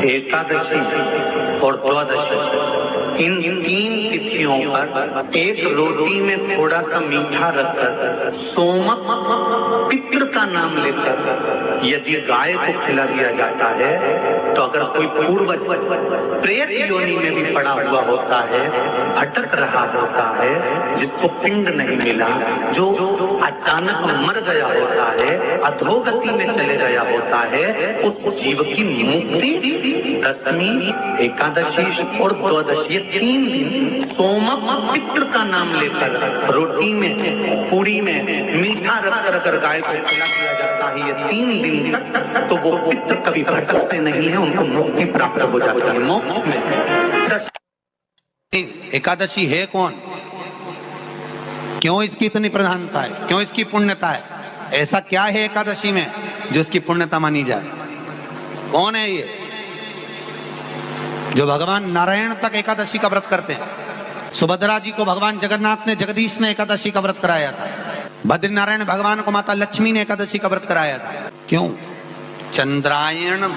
एकादशी और द्वादशी, इन तीन तिथियों पर एक रोटी में थोड़ा सा मीठा रखकर सोमक पितृ का नाम लेकर यदि गाय को खिला दिया जाता है तो अगर कोई पूर्वज प्रेत योनि में भी पड़ा हुआ होता है, भटक रहा होता है, जिसको पिंड नहीं मिला, जो अचानक मर गया होता है, अधोगति में चले गया होता है, उस जीव की मुक्ति दशमी, एकादशी और द्वादशी, ये 3 दिन सोमक पितृ का नाम लेकर रोटी में, पूरी में मीठा रखकर अगर गाय को खिला दिया जाता है ये 3 दिन तक, तो वो पितृ कभी भटकते नहीं है, उनको मुक्ति प्राप्त हो जाती है मोक्ष में। एकादशी है कौन, क्यों इसकी इतनी प्रधानता है, क्यों इसकी पुण्यता है, ऐसा क्या है एकादशी में जो इसकी पुण्यता मानी जाए? कौन है ये जो भगवान नारायण तक एकादशी का व्रत करते हैं? सुभद्रा जी को भगवान जगन्नाथ ने, जगदीश ने एकादशी का व्रत कराया था। बद्रीनारायण भगवान को माता लक्ष्मी ने एकादशी का व्रत कराया था। क्यों? चंद्रायण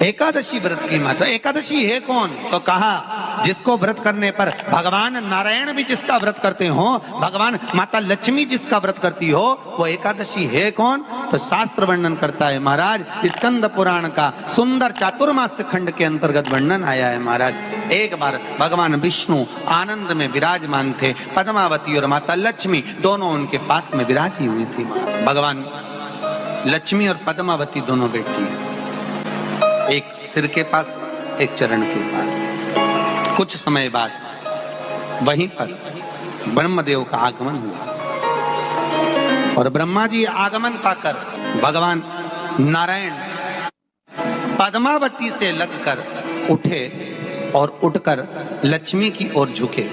एकादशी व्रत की महत्व। एकादशी है कौन? तो कहा जिसको व्रत करने पर भगवान नारायण भी जिसका व्रत करते हो, भगवान माता लक्ष्मी जिसका व्रत करती हो, वो एकादशी है कौन? तो शास्त्र वर्णन करता है महाराज, स्कंद पुराण का सुंदर चातुर्मास्य खंड के अंतर्गत वर्णन आया है महाराज। एक बार भगवान विष्णु आनंद में विराजमान थे, पद्मावती और माता लक्ष्मी दोनों उनके पास में विराजी हुई थी। भगवान लक्ष्मी और पद्मावती दोनों बैठी, एक सिर के पास, एक चरण के पास। कुछ समय बाद वहीं पर ब्रह्मदेव का आगमन हुआ और ब्रह्मा जी आगमन पाकर भगवान नारायण पद्मावती से लगकर उठे और उठकर लक्ष्मी की ओर झुके।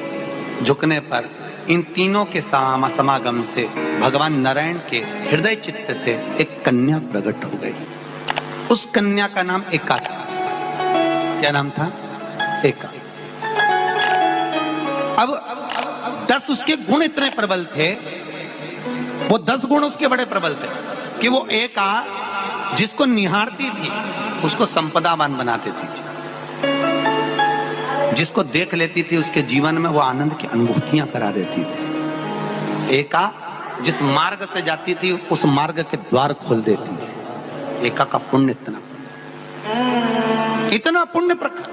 झुकने पर इन तीनों के समागम से भगवान नारायण के हृदय चित्त से एक कन्या प्रकट हो गई। उस कन्या का नाम एका था। क्या नाम था? एका। अब 10 उसके गुण इतने प्रबल थे, वो 10 गुण उसके बड़े प्रबल थे कि वो एका जिसको निहारती थी उसको संपदावान बना देती थी, जिसको देख लेती थी उसके जीवन में वो आनंद की अनुभूतियां करा देती थी। एका जिस मार्ग से जाती थी उस मार्ग के द्वार खोल देती थी। एका का पुण्य इतना पुण्य प्रखर।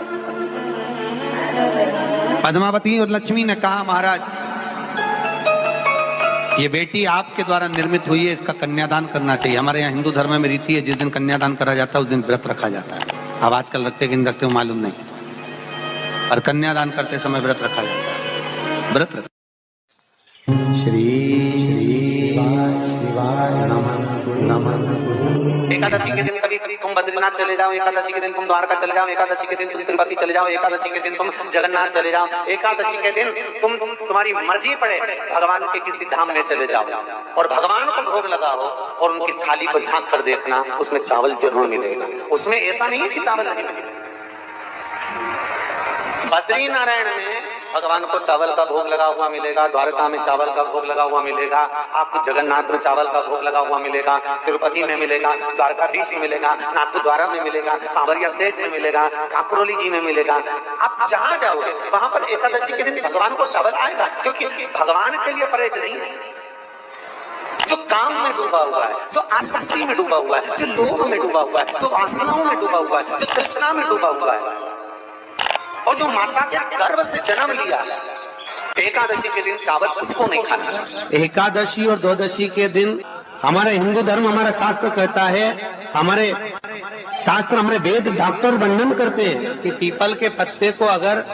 पद्मावती और लक्ष्मी ने कहा महाराज ये बेटी आपके द्वारा निर्मित हुई है, इसका कन्यादान करना चाहिए। हमारे यहाँ हिंदू धर्म में रीति है, जिस दिन कन्यादान करा जाता है उस दिन व्रत रखा जाता है। अब आजकल रखते कि नहीं रखते हो मालूम नहीं, और कन्यादान करते समय व्रत रखा जाता है। व्रत रख एकादशी के दिन कभी कभी तुम बद्रीनाथ चले जाओ, एकादशी के दिन तुम द्वारका चले जाओ, एकादशी के दिन तुम तिरुपति चले जाओ, एकादशी के दिन तुम जगन्नाथ चले जाओ, एकादशी के दिन तुम्हारी मर्जी पड़े भगवान के किसी धाम में चले जाओ और भगवान को भोग लगाओ और उनकी थाली को झांक कर देखना, उसमें चावल जरूर मिलेगा। उसमें ऐसा नहीं है कि चावल नहीं मिलेगा। बद्री नारायण में भगवान को चावल का भोग लगा हुआ मिलेगा, द्वारका में चावल का भोग लगा हुआ मिलेगा, आपको जगन्नाथ में चावल का भोग लगा हुआ मिलेगा, तिरुपति में मिलेगा, द्वारकाधीश में मिलेगा, नाथद्वारा में मिलेगा, सांवरिया सेठ में मिलेगा, काकरोली जी में मिलेगा। आप जहां जाओगे वहां पर एकादशी के दिन भगवान को चावल आएगा, क्योंकि भगवान के लिए परहेज नहीं है। जो काम में डूबा हुआ है, जो आसक्ति में डूबा हुआ है, जो लोभ में डूबा हुआ है, जो वासनाओं में डूबा हुआ है, जो तृष्णा में डूबा हुआ है, और जो माता के गर्भ से जन्म लिया, एकादशी के दिन चावल उसको नहीं खाना। एकादशी और द्वादशी के दिन हमारे हिंदू धर्म, हमारा शास्त्र कहता है, हमारे शास्त्र, हमारे वेद डॉक्टर वर्णन करते हैं कि पीपल के पत्ते को अगर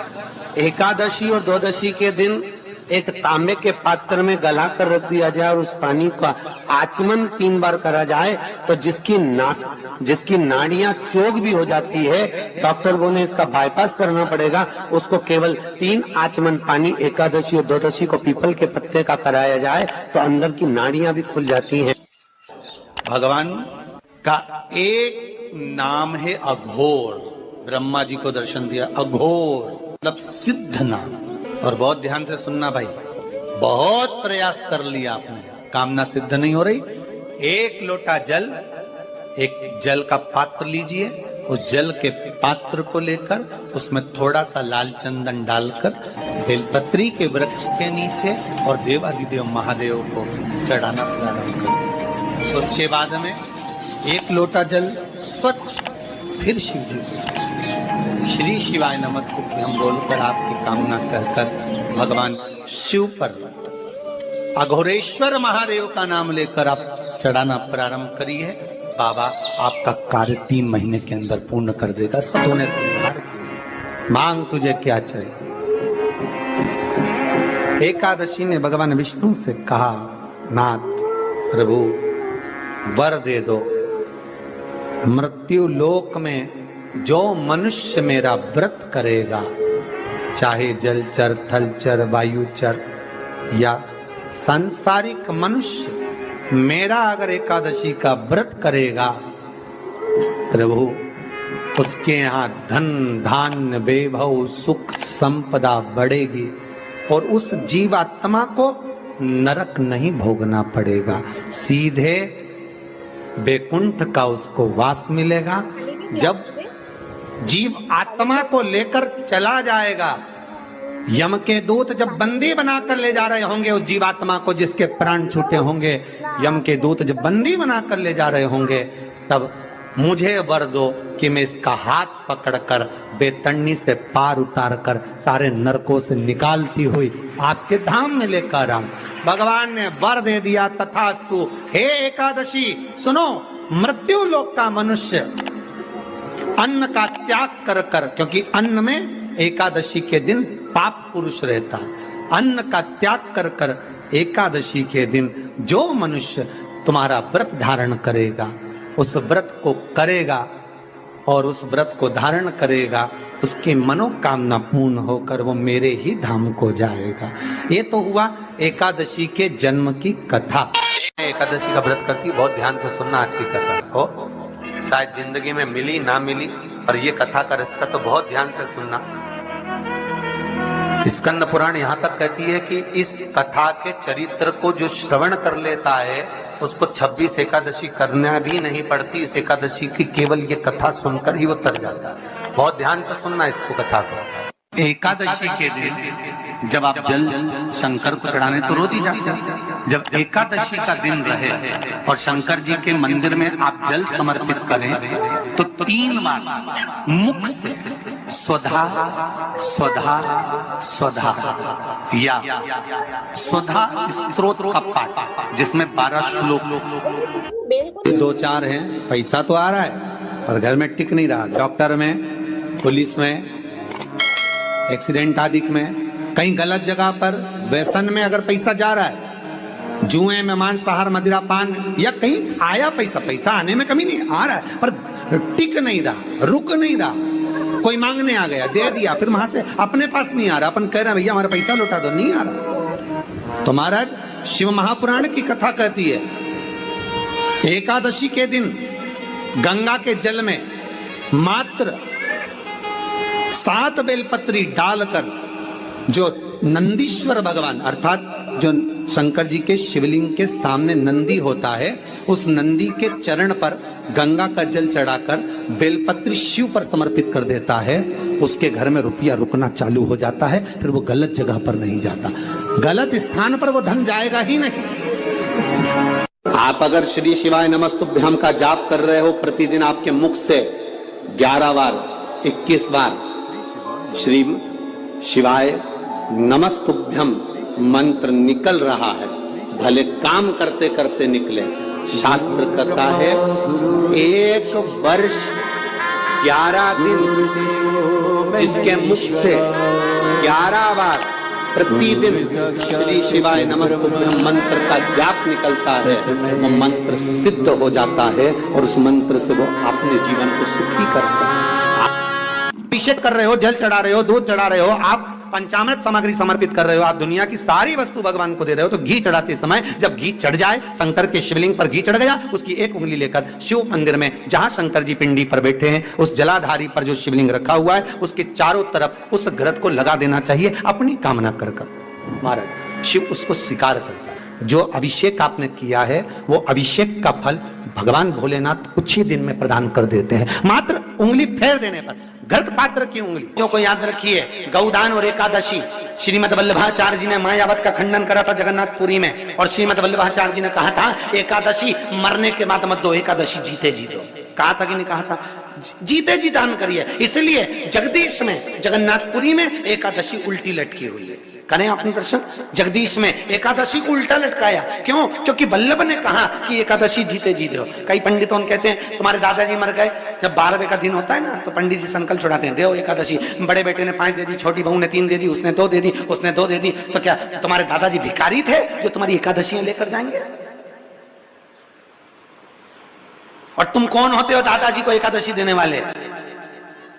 एकादशी और द्वादशी के दिन एक तांबे के पात्र में गला कर रख दिया जाए और उस पानी का आचमन 3 बार करा जाए तो जिसकी नाड़ियां चोक भी हो जाती है, डॉक्टर बोले इसका बाईपास करना पड़ेगा, उसको केवल 3 आचमन पानी एकादशी और द्वादशी को पीपल के पत्ते का कराया जाए तो अंदर की नाड़ियां भी खुल जाती हैं। भगवान का एक नाम है अघोर। ब्रह्मा जी को दर्शन दिया, अघोर मतलब सिद्ध नाम। और बहुत ध्यान से सुनना भाई, बहुत प्रयास कर लिया आपने, कामना सिद्ध नहीं हो रही। 1 लोटा जल, एक जल का पात्र लीजिए, उस जल के पात्र को लेकर उसमें थोड़ा सा लाल चंदन डालकर बेलपत्री के वृक्ष के नीचे और देवादिदेव महादेव को चढ़ाना प्रारंभ करें। उसके बाद में 1 लोटा जल स्वच्छ फिर शिव जी को श्री शिवाय नमस्तुभ्यं हम बोलकर आपकी कामना कहकर भगवान शिव पर अघोरेश्वर महादेव का नाम लेकर आप चढ़ाना प्रारंभ करिए। बाबा आपका कार्य 3 महीने के अंदर पूर्ण कर देगा। सोने से मांग तुझे क्या चाहिए। एकादशी ने भगवान विष्णु से कहा, नाथ प्रभु वर दे दो, मृत्यु लोक में जो मनुष्य मेरा व्रत करेगा, चाहे जलचर थलचर वायुचर या सांसारिक मनुष्य, मेरा अगर एकादशी का व्रत करेगा प्रभु, उसके यहाँ धन धान्य वैभव सुख संपदा बढ़ेगी और उस जीवात्मा को नरक नहीं भोगना पड़ेगा, सीधे वैकुंठ का उसको वास मिलेगा। जब जीव आत्मा को लेकर चला जाएगा, यम के दूत जब बंदी बनाकर ले जा रहे होंगे उस जीवात्मा को जिसके प्राण छूटे होंगे, यम के दूत जब बंदी बनाकर ले जा रहे होंगे, तब मुझे वर दो कि मैं इसका हाथ पकड़कर बेतन्नी से पार उतार कर सारे नरकों से निकालती हुई आपके धाम में लेकर आऊं। भगवान ने वर दे दिया, तथास्तु। हे एकादशी सुनो, मृत्यु लोक का मनुष्य अन्न का त्याग कर कर, क्योंकि अन्न में एकादशी के दिन पाप पुरुष रहता, अन्न का त्याग कर कर एकादशी के दिन जो मनुष्य तुम्हारा व्रत धारण करेगा, उस व्रत को करेगा और उस व्रत को धारण करेगा, उसकी मनोकामना पूर्ण होकर वो मेरे ही धाम को जाएगा। ये तो हुआ एकादशी के जन्म की कथा। एकादशी का व्रत करती, बहुत ध्यान से सुनना आज की कथा को, शायद जिंदगी में मिली ना मिली, और ये कथा का रिश्ता तो बहुत ध्यान से सुनना। स्कंद पुराण यहाँ तक कहती है कि इस कथा के चरित्र को जो श्रवण कर लेता है उसको 26 एकादशी करना भी नहीं पड़ती। इस एकादशी की केवल ये कथा सुनकर ही वो तर जाता है। बहुत ध्यान से सुनना इसको, कथा को। एकादशी के दिन जब आप जल शंकर को चढ़ाने तो रोज ही जाते हैं। जब एकादशी का दिन रहे और शंकर जी के मंदिर में आप जल समर्पित करें तो 3 बार मुख से स्वधा स्वधा स्वधा या स्वधा स्तोत्र का पाठ, जिसमें 12 श्लोक 2-4 हैं। पैसा तो आ रहा है पर घर में टिक नहीं रहा। डॉक्टर में, पुलिस में, एक्सीडेंट आदि में, कहीं गलत जगह पर, व्यसन में अगर पैसा जा रहा है, जुए में, मांसाहार, मदिरा पान, या कहीं आया पैसा आने में कमी नहीं, आ रहा है पर टिक नहीं रहा, रुक नहीं रहा। कोई मांगने आ गया, दे दिया, फिर वहां से अपने पास नहीं आ रहा, अपन कह रहे हैं भैया हमारा पैसा लौटा दो, नहीं आ रहा। तो महाराज शिव महापुराण की कथा कहती है, एकादशी के दिन गंगा के जल में मात्र 7 बेलपत्री डालकर जो नंदीश्वर भगवान अर्थात जो शंकर जी के शिवलिंग के सामने नंदी होता है, उस नंदी के चरण पर गंगा का जल चढ़ाकर बेलपत्री शिव पर समर्पित कर देता है, उसके घर में रुपया रुकना चालू हो जाता है। फिर वो गलत जगह पर नहीं जाता, गलत स्थान पर वो धन जाएगा ही नहीं। आप अगर श्री शिवाय नमस्तुभ्यम का जाप कर रहे हो, प्रतिदिन आपके मुख से 11 बार 21 बार श्री शिवाय नमस्तुभ्यम मंत्र निकल रहा है, भले काम करते करते निकले। शास्त्र कहता है 1 वर्ष 11 दिन जिसके मुख से 11 बार प्रतिदिन श्री शिवाय नमस्तुभ्यम मंत्र का जाप निकलता है, वो मंत्र सिद्ध हो जाता है और उस मंत्र से वो अपने जीवन को सुखी कर सकते हैं। अभिषेक कर रहे हो, जल चढ़ा रहे हो, दूध चढ़ा रहे हो, आप पंचामृत सामग्री समर्पित कर रहे हो, आप दुनिया की सारी वस्तु भगवान को दे रहे हो, तो घी चढ़ाते समय जब घी चढ़ जाए, शंकर के शिवलिंग पर घी चढ़ गया, उसकी 1 उंगली लेकर शिव मंदिर में जहां शंकर जी पिंडी पर बैठे हैं, उस जलाधारी पर जो शिवलिंग रखा हुआ है, उसके चारों तरफ उस घृत को लगा देना चाहिए अपनी कामना कर कर। महाराज शिव उसको स्वीकार करता है। जो अभिषेक आपने किया है वो अभिषेक का फल भगवान भोलेनाथ कुछ ही दिन में प्रदान कर देते हैं, मात्र उंगली फेर देने पर। घृत पात्र की उंगली जो को याद रखिए, गौदान और एकादशी। श्रीमद वल्लभाचार्य जी ने मायावत का खंडन करा था जगन्नाथपुरी में, और श्रीमद वल्लभाचार्य जी ने कहा था एकादशी मरने के बाद मत दो, एकादशी जीते जी दो। कहा था कि नहीं कहा था? जीते जी दान करिए। इसलिए जगदीश में, जगन्नाथपुरी में एकादशी उल्टी लटकी हुई है। करें आपने दर्शन? जगदीश में एकादशी को उल्टा लटकाया, क्यों? क्योंकि वल्लभ ने कहा कि एकादशी जीते जी दो। कई पंडितों कहते हैं तुम्हारे दादाजी मर गए, जब 12वें का दिन होता है ना तो पंडित जी संकल्प छुड़ाते हैं, देव एकादशी। बड़े बेटे ने 5 दे दी, छोटी बहू ने 3 दे दी, उसने 2 दे दी, उसने 2 दे दी, तो क्या तुम्हारे दादाजी भिखारी थे जो तुम्हारी एकादशियां लेकर जाएंगे? और तुम कौन होते हो दादाजी को एकादशी देने वाले?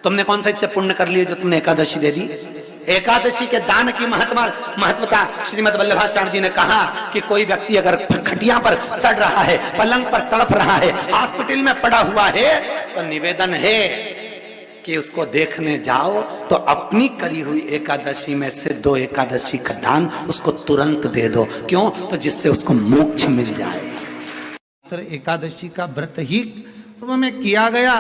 तुमने कौन सा इतने पुण्य कर लिए जो तुमने एकादशी दे दी? एकादशी के दान की महत्वता श्रीमद वल्लभाचार्य जी ने कहा कि कोई व्यक्ति अगर खटिया पर सड़ रहा है, पलंग पर तड़प रहा है, हॉस्पिटल में पड़ा हुआ है, तो निवेदन है कि उसको देखने जाओ तो अपनी करी हुई एकादशी में से 2 एकादशी का दान उसको तुरंत दे दो। क्यों? तो जिससे उसको मोक्ष मिल जाए। एकादशी का व्रत ही पूर्व में किया गया।